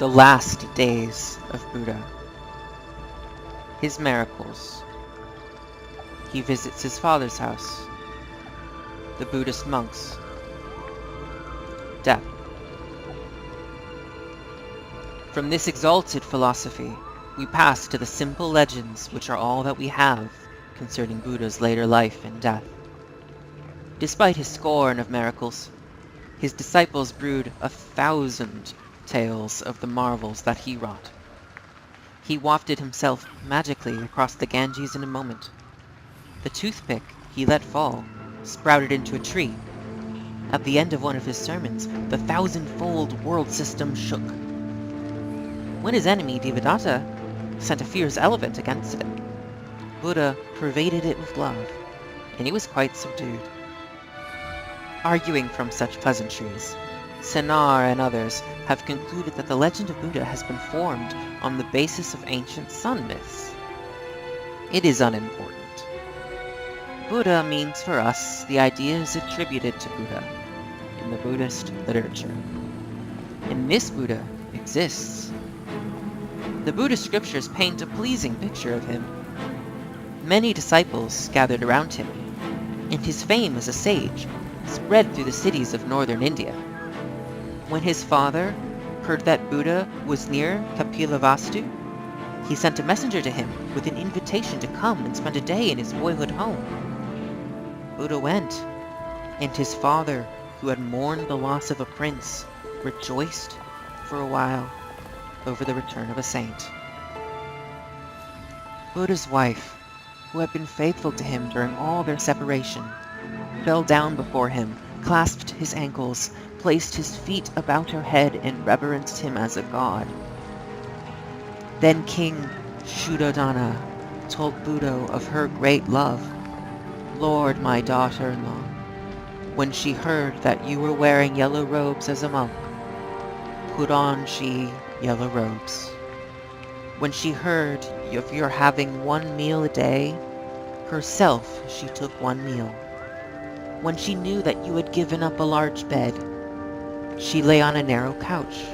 The last days of Buddha. His miracles. He visits his father's house. The Buddhist monks. Death. From this exalted philosophy, we pass to the simple legends which are all that we have concerning Buddha's later life and death. Despite his scorn of miracles, his disciples brewed 1,000 tales of the marvels that he wrought. He wafted himself magically across the Ganges in a moment. The toothpick he let fall sprouted into a tree. At the end of one of his sermons, the 1,000-fold world system shook. When his enemy Devadatta sent a fierce elephant against it, Buddha pervaded it with love, and it was quite subdued. Arguing from such pleasantries, Sennar and others have concluded that the legend of Buddha has been formed on the basis of ancient sun myths. It is unimportant. Buddha means for us the ideas attributed to Buddha in the Buddhist literature. And this Buddha exists. The Buddhist scriptures paint a pleasing picture of him. Many disciples gathered around him, and his fame as a sage spread through the cities of northern India. When his father heard that Buddha was near Kapilavastu, he sent a messenger to him with an invitation to come and spend a day in his boyhood home. Buddha went, and his father, who had mourned the loss of a prince, rejoiced for a while over the return of a saint. Buddha's wife, who had been faithful to him during all their separation, fell down before him, clasped his ankles, placed his feet about her head, and reverenced him as a god. Then King Shuddhodana told Buddha of her great love. "Lord, my daughter-in-law, when she heard that you were wearing yellow robes as a monk, put on she yellow robes. When she heard of your having 1 meal a day, herself she took 1 meal. When she knew that you had given up a large bed, she lay on a narrow couch.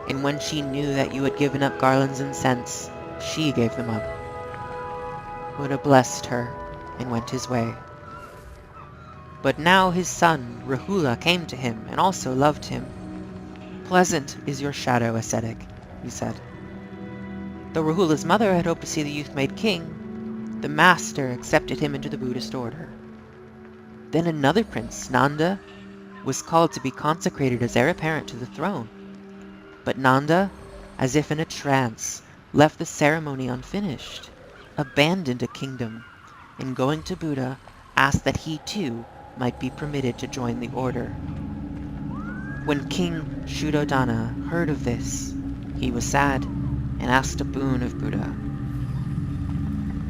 And when she knew that you had given up garlands and scents, she gave them up." Buddha blessed her and went his way. But now his son, Rahula, came to him and also loved him. "Pleasant is your shadow, ascetic," he said. Though Rahula's mother had hoped to see the youth made king, the master accepted him into the Buddhist order. Then another prince, Nanda, was called to be consecrated as heir apparent to the throne. But Nanda, as if in a trance, left the ceremony unfinished, abandoned a kingdom, and going to Buddha, asked that he too might be permitted to join the order. When King Shuddhodana heard of this, he was sad and asked a boon of Buddha.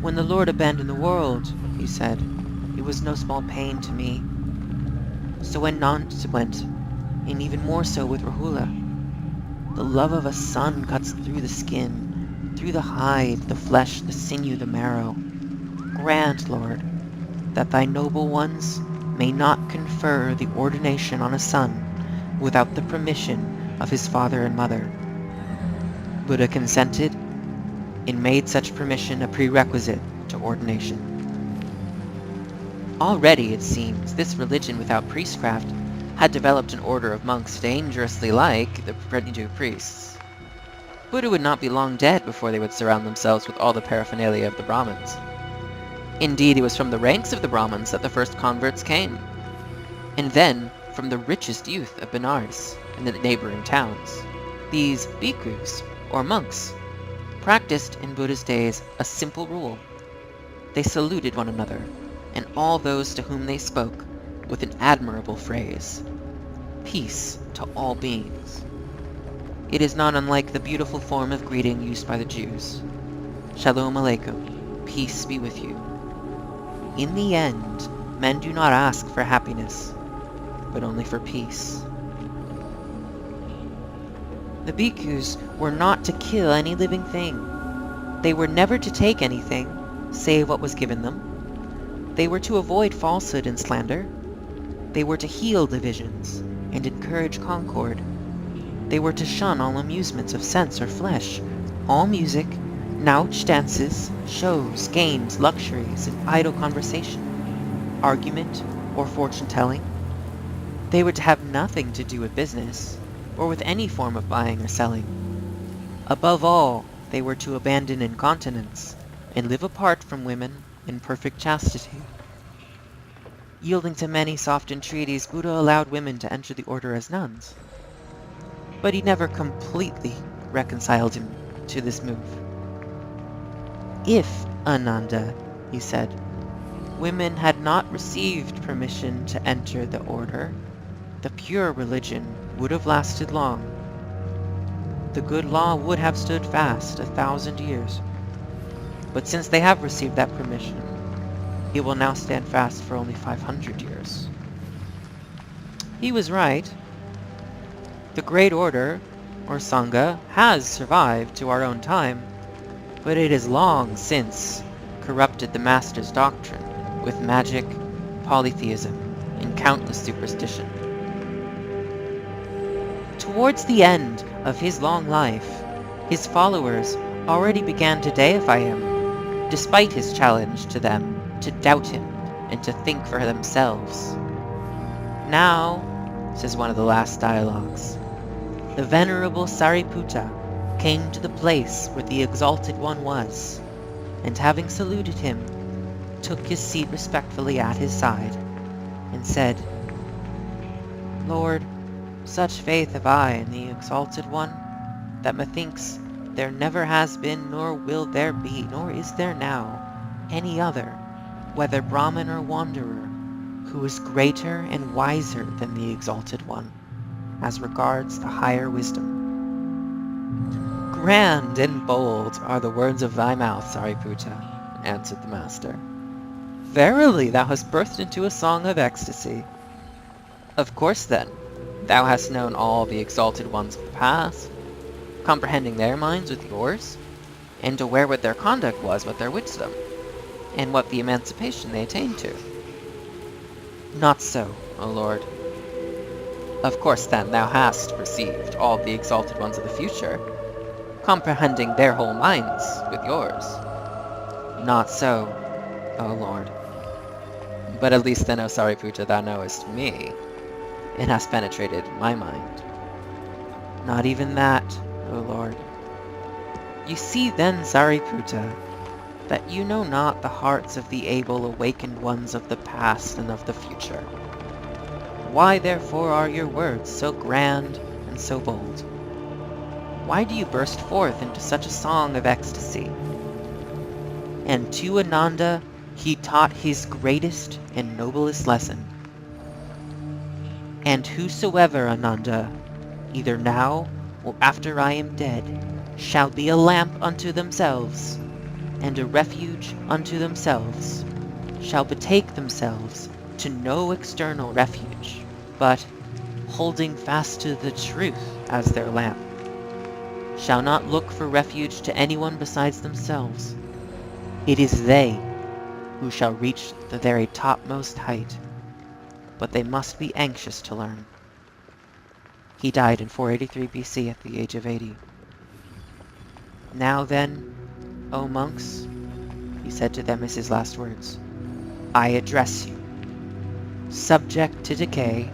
"When the Lord abandoned the world," he said, "it was no small pain to me. So when Nanda went, and even more so with Rahula, the love of a son cuts through the skin, through the hide, the flesh, the sinew, the marrow. Grant, Lord, that thy noble ones may not confer the ordination on a son without the permission of his father and mother." Buddha consented and made such permission a prerequisite to ordination. Already, it seems, this religion without priestcraft had developed an order of monks dangerously like the Hindu priests. Buddha would not be long dead before they would surround themselves with all the paraphernalia of the Brahmins. Indeed, it was from the ranks of the Brahmins that the first converts came, and then from the richest youth of Benares and the neighboring towns. These bhikkhus, or monks, practiced in Buddha's days a simple rule. They saluted one another, and all those to whom they spoke, with an admirable phrase: "Peace to all beings." It is not unlike the beautiful form of greeting used by the Jews: "Shalom Aleichem, peace be with you." In the end, men do not ask for happiness, but only for peace. The bhikkhus were not to kill any living thing. They were never to take anything, save what was given them. They were to avoid falsehood and slander. They were to heal divisions and encourage concord. They were to shun all amusements of sense or flesh, all music, nautch dances, shows, games, luxuries, and idle conversation, argument, or fortune-telling. They were to have nothing to do with business, or with any form of buying or selling. Above all, they were to abandon incontinence, and live apart from women in perfect chastity. Yielding to many soft entreaties, Buddha allowed women to enter the order as nuns. But he never completely reconciled him to this move. If, Ananda, he said, women had not received permission to enter the order, the pure religion would have lasted long. The good law would have stood fast 1,000 years. But since they have received that permission, it will now stand fast for only 500 years. He was right. The Great Order, or Sangha, has survived to our own time, but it has long since corrupted the Master's doctrine with magic, polytheism, and countless superstition. Towards the end of his long life, his followers already began to deify him, despite his challenge to them to doubt him and to think for themselves. Now, says one of the last dialogues, the venerable Sariputta came to the place where the Exalted One was, and having saluted him, took his seat respectfully at his side, and said, Lord, such faith have I in the Exalted One, that methinks there never has been, nor will there be, nor is there now, any other, whether Brahmin or wanderer, who is greater and wiser than the Exalted One, as regards the higher wisdom. Grand and bold are the words of thy mouth, Sariputta, answered the Master. Verily, thou hast burst into a song of ecstasy. Of course, then, thou hast known all the Exalted Ones of the past, comprehending their minds with yours, and aware what their conduct was with their wisdom, and what the emancipation they attained to. Not so, O Lord. Of course, then, thou hast received all the Exalted Ones of the future, comprehending their whole minds with yours. Not so, O Lord. But at least then, O Sariputta, thou knowest me, and hast penetrated my mind. Not even that, O Lord. You see then, Sariputta, that you know not the hearts of the able awakened ones of the past and of the future. Why therefore are your words so grand and so bold? Why do you burst forth into such a song of ecstasy? And to Ananda he taught his greatest and noblest lesson. And whosoever, Ananda, either now or after I am dead, shall be a lamp unto themselves, and a refuge unto themselves, shall betake themselves to no external refuge, but, holding fast to the truth as their lamp, shall not look for refuge to anyone besides themselves. It is they who shall reach the very topmost height, but they must be anxious to learn. He died in 483 BC at the age of 80. Now then, O monks, he said to them as his last words, I address you. Subject to decay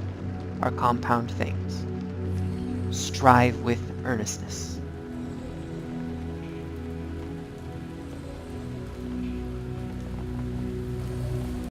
are compound things. Strive with earnestness.